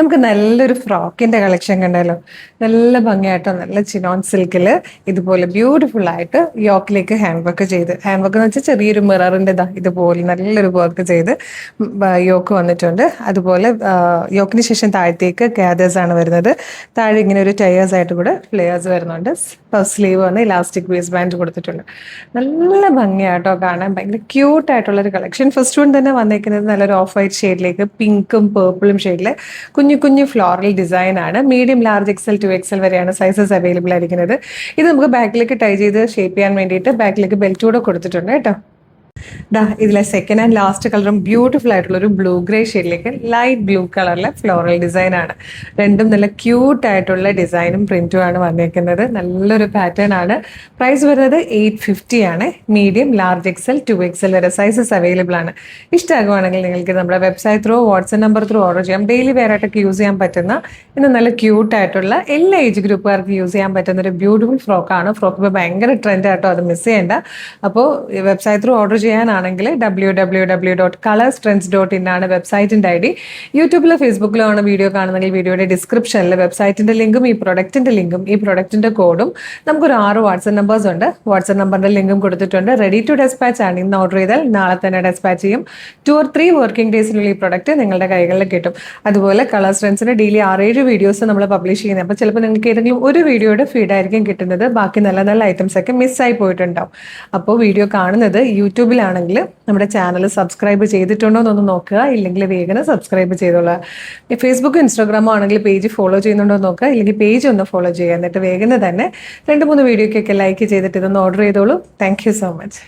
നമുക്ക് നല്ലൊരു ഫ്രോക്കിന്റെ കളക്ഷൻ കണ്ടല്ലോ. നല്ല ഭംഗിയായിട്ടോ, നല്ല ചിനോൺ സിൽക്കിൽ ഇതുപോലെ ബ്യൂട്ടിഫുൾ ആയിട്ട് യോക്കിലേക്ക് ഹാൻഡ് വർക്ക് ചെയ്ത്, ഹാൻഡ് വർക്ക് എന്ന് വെച്ചാൽ ചെറിയൊരു മിററിൻ്റെ ഇതുപോലെ നല്ലൊരു വർക്ക് ചെയ്ത് യോക്ക് വന്നിട്ടുണ്ട്. അതുപോലെ യോക്കിന് ശേഷം താഴത്തേക്ക് ഗ്യാദേഴ്സ് ആണ് വരുന്നത്. താഴെ ഇങ്ങനെ ഒരു ടയേഴ്സ് ആയിട്ട് കൂടെ ഫ്ലെയേഴ്സ് വരുന്നുണ്ട്. സ്ലീവ് വന്ന് ഇലാസ്റ്റിക് വേസ്റ്റ് ബാൻഡ് കൊടുത്തിട്ടുണ്ട്. നല്ല ഭംഗിയായിട്ടോ കാണാൻ, ഭയങ്കര ക്യൂട്ടായിട്ടുള്ളൊരു കളക്ഷൻ. ഫസ്റ്റ് വൺ തന്നെ വന്നേക്കുന്നത് നല്ലൊരു ഓഫ് വൈറ്റ് ഷെയ്ഡിലേക്ക് പിങ്കും പേർപ്പിളും ഷെയ്ഡിൽ കുഞ്ഞു കുഞ്ഞു ഫ്ലോറൽ ഡിസൈൻ ആണ്. മീഡിയം, ലാർജ്, എക്സൽ, 2XL വരെയാണ് സൈസസ് അവൈലബിൾ ആയിരിക്കുന്നത്. ഇത് നമുക്ക് ബാക്കിലേക്ക് ടൈ ചെയ്ത് ഷേപ്പ് ചെയ്യാൻ വേണ്ടിയിട്ട് ബാക്കിലേക്ക് ബെൽറ്റ് കൂടെ കൊടുത്തിട്ടുണ്ട് കേട്ടോ. ഇതിലെ സെക്കൻഡ് ആൻഡ് ലാസ്റ്റ് കളറും ബ്യൂട്ടിഫുൾ ആയിട്ടുള്ള ഒരു ബ്ലൂ ഗ്രേ ഷെയ്ഡിലേക്ക് ലൈറ്റ് ബ്ലൂ കളറിലെ ഫ്ലോറൽ ഡിസൈൻ ആണ്. രണ്ടും നല്ല ക്യൂട്ട് ആയിട്ടുള്ള ഡിസൈനും പ്രിന്റും ആണ് വന്നിരിക്കുന്നത്. നല്ലൊരു പാറ്റേൺ ആണ്. പ്രൈസ് വരുന്നത് 850 ആണ്. മീഡിയം, ലാർജ്, എക്സൽ, 2XL വരെ സൈസസ് അവൈലബിൾ ആണ്. ഇഷ്ടമാകുവാണെങ്കിൽ നിങ്ങൾക്ക് നമ്മുടെ website through, WhatsApp number through order ചെയ്യാം. ഡെയിലി വെയർ ആയിട്ടൊക്കെ യൂസ് ചെയ്യാൻ പറ്റുന്ന, ഇന്ന് നല്ല ക്യൂട്ട് ആയിട്ടുള്ള എല്ലാ ഏജ് ഗ്രൂപ്പുകാർക്ക് യൂസ് ചെയ്യാൻ പറ്റുന്ന ഒരു ബ്യൂട്ടിഫുൾ ഫ്രോക്കാണ്. ഫ്രോക്ക് ഇപ്പോൾ ഭയങ്കര ട്രെൻഡ് ആട്ടോ, അത് മിസ് ചെയ്യേണ്ട. അപ്പോൾ വെബ്സൈറ്റ് ത്രൂ ഓർഡർ ചെയ്യാനാണെങ്കിൽ www.colorstrends.in ആണ് വെബ്സൈറ്റിൻ്റെ ID. യൂട്യൂബിലോ ഫേസ്ബുക്കിലോ ആണ് വീഡിയോ കാണുന്നെങ്കിൽ വീഡിയോയുടെ ഡിസ്ക്രിപ്ഷനിൽ വെബ്സൈറ്റിൻ്റെ ലിങ്കും ഈ പ്രൊഡക്റ്റിൻ്റെ ലിങ്കും ഈ പ്രൊഡക്റ്റിൻ്റെ കോഡും, നമുക്കൊരു 6 വാട്സ്ആപ്പ് നമ്പേഴ്സ് ഉണ്ട്. വാട്സ്ആപ്പ് നമ്പറിൻ്റെ ലിങ്കും കൊടുത്തിട്ടുണ്ട്. റെഡി ടു ഡെസ്പാച്ച് ആണ്. ഇന്ന് ഓർഡർ ചെയ്താൽ നാളെ തന്നെ ഡെസ്പാച്ച് ചെയ്യും. 2 or 3 വർക്കിംഗ് ഡേയ്സിനുള്ളിൽ ഈ പ്രൊഡക്റ്റ് നിങ്ങളുടെ കൈകളിൽ കിട്ടും. അതുപോലെ കളേഴ്സ് ട്രെൻഡ്സിന് ഡെയിലി 6-7 വീഡിയോസ് നമ്മൾ പബ്ലിഷ് ചെയ്യുന്നത്. അപ്പോൾ ചിലപ്പോൾ നിങ്ങൾക്ക് ഏതെങ്കിലും ഒരു വീഡിയോയുടെ ഫീഡായിരിക്കും കിട്ടുന്നത്. ബാക്കി നല്ല നല്ല ഐറ്റംസ് ഒക്കെ മിസ്സായി പോയിട്ടുണ്ടാവും. അപ്പോൾ വീഡിയോ കാണുന്നത് യൂട്യൂബിലാണെങ്കിൽ നമ്മുടെ ചാനൽ സബ്സ്ക്രൈബ് ചെയ്തിട്ടുണ്ടോ എന്നൊന്ന് നോക്കുക. ഇല്ലെങ്കിൽ വേഗം സബ്സ്ക്രൈബ് ചെയ്തോളുക. ഫേസ്ബുക്കും ഇൻസ്റ്റാഗ്രാമോ ആണെങ്കിൽ പേജ് ഫോളോ ചെയ്യുന്നുണ്ടോ എന്ന് നോക്കുക. ഇല്ലെങ്കിൽ പേജ് ഒന്ന് ഫോളോ ചെയ്യുക. എന്നിട്ട് വേഗം തന്നെ 2-3 വീഡിയോക്കൊക്കെ ലൈക്ക് ചെയ്തിട്ട് ഇതൊന്ന് ഓർഡർ ചെയ്തോളൂ. Thank you so much.